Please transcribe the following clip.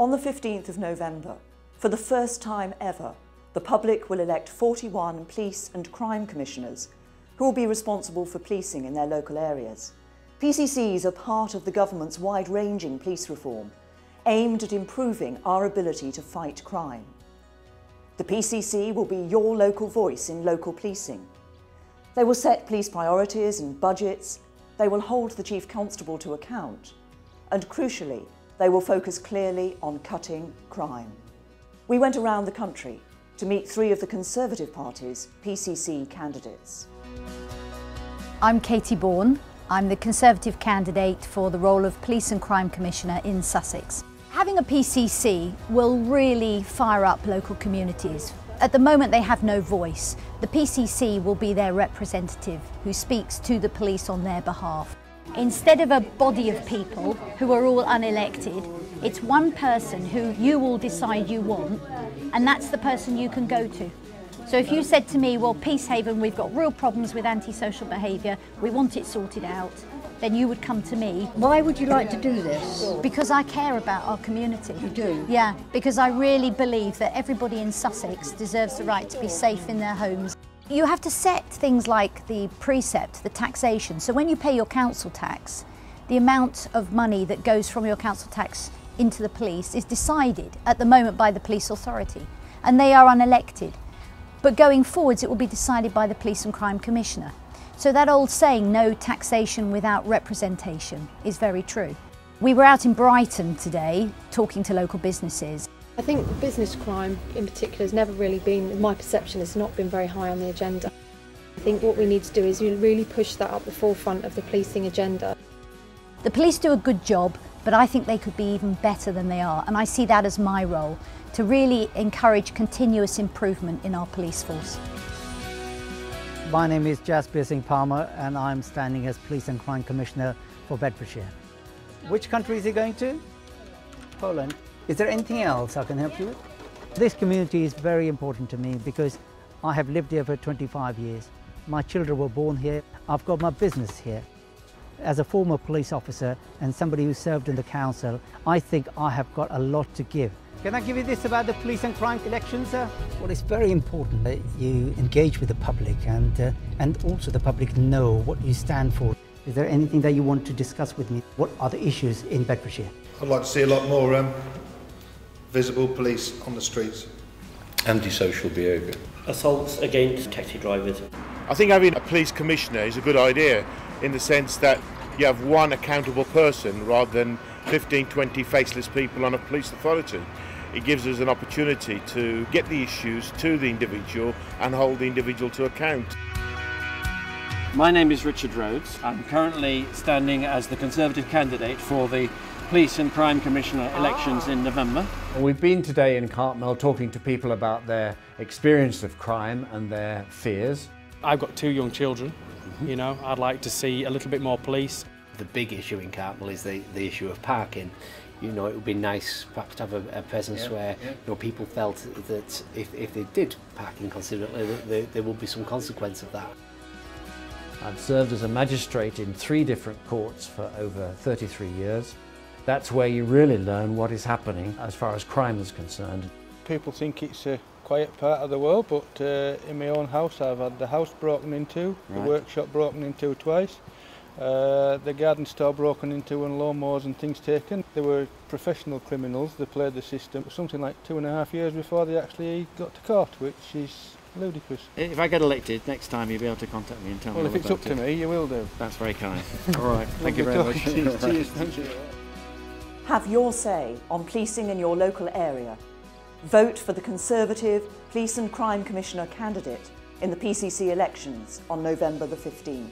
On the 15th of November, for the first time ever, the public will elect 41 police and crime commissioners who will be responsible for policing in their local areas. PCCs are part of the government's wide-ranging police reform, aimed at improving our ability to fight crime. The PCC will be your local voice in local policing. They will set police priorities and budgets, they will hold the Chief Constable to account, and crucially, they will focus clearly on cutting crime. We went around the country to meet 3 of the Conservative Party's PCC candidates. I'm Katie Bourne. I'm the Conservative candidate for the role of Police and Crime Commissioner in Sussex. Having a PCC will really fire up local communities. At the moment they have no voice. The PCC will be their representative who speaks to the police on their behalf. Instead of a body of people who are all unelected, it's one person who you will decide you want, and that's the person you can go to. So if you said to me, well, Peacehaven, we've got real problems with antisocial behaviour, we want it sorted out, then you would come to me. Why would you like to do this? Because I care about our community. You do? Yeah, because I really believe that everybody in Sussex deserves the right to be safe in their homes. You have to set things like the precept, the taxation. So when you pay your council tax, the amount of money that goes from your council tax into the police is decided at the moment by the police authority, and they are unelected. But going forwards, it will be decided by the Police and Crime Commissioner. So that old saying, no taxation without representation, is very true. We were out in Brighton today talking to local businesses. I think business crime in particular has never really been, in my perception, has not been very high on the agenda. I think what we need to do is really push that up the forefront of the policing agenda. The police do a good job, but I think they could be even better than they are, and I see that as my role, to really encourage continuous improvement in our police force. My name is Jasper Singh Palmer and I'm standing as Police and Crime Commissioner for Bedfordshire. Which country is he going to? Poland. Is there anything else I can help you with? This community is very important to me because I have lived here for 25 years. My children were born here. I've got my business here. As a former police officer and somebody who served in the council, I think I have got a lot to give. Can I give you this about the police and crime elections, sir? Well, it's very important that you engage with the public and also the public know what you stand for. Is there anything that you want to discuss with me? What are the issues in Bedfordshire? I'd like to see a lot more visible police on the streets. Antisocial behaviour. Assaults against taxi drivers. I think having a police commissioner is a good idea in the sense that you have one accountable person rather than 15, 20 faceless people on a police authority. It gives us an opportunity to get the issues to the individual and hold the individual to account. My name is Richard Rhodes. I'm currently standing as the Conservative candidate for the Police and Crime Commissioner elections in November. We've been today in Cartmel talking to people about their experience of crime and their fears. I've got 2 young children, you know, I'd like to see a little bit more police. The big issue in Cartmel is the issue of parking. You know, it would be nice perhaps to have a presence where you know, people felt that if they did park inconsiderately, that there would be some consequence of that. I've served as a magistrate in 3 different courts for over 33 years. That's where you really learn what is happening as far as crime is concerned. People think it's a quiet part of the world, but in my own house I've had the house broken into, the workshop broken into twice. The garden store broken into and lawnmowers and things taken. They were professional criminals, they played the system. Something like 2.5 years before they actually got to court, which is ludicrous. If I get elected, next time you'll be able to contact me and tell me all about it. Well, if it's up to me, you will do. That's very kind. All right, thank you very much. Cheers, thank you. Have your say on policing in your local area. Vote for the Conservative Police and Crime Commissioner candidate in the PCC elections on November the 15th.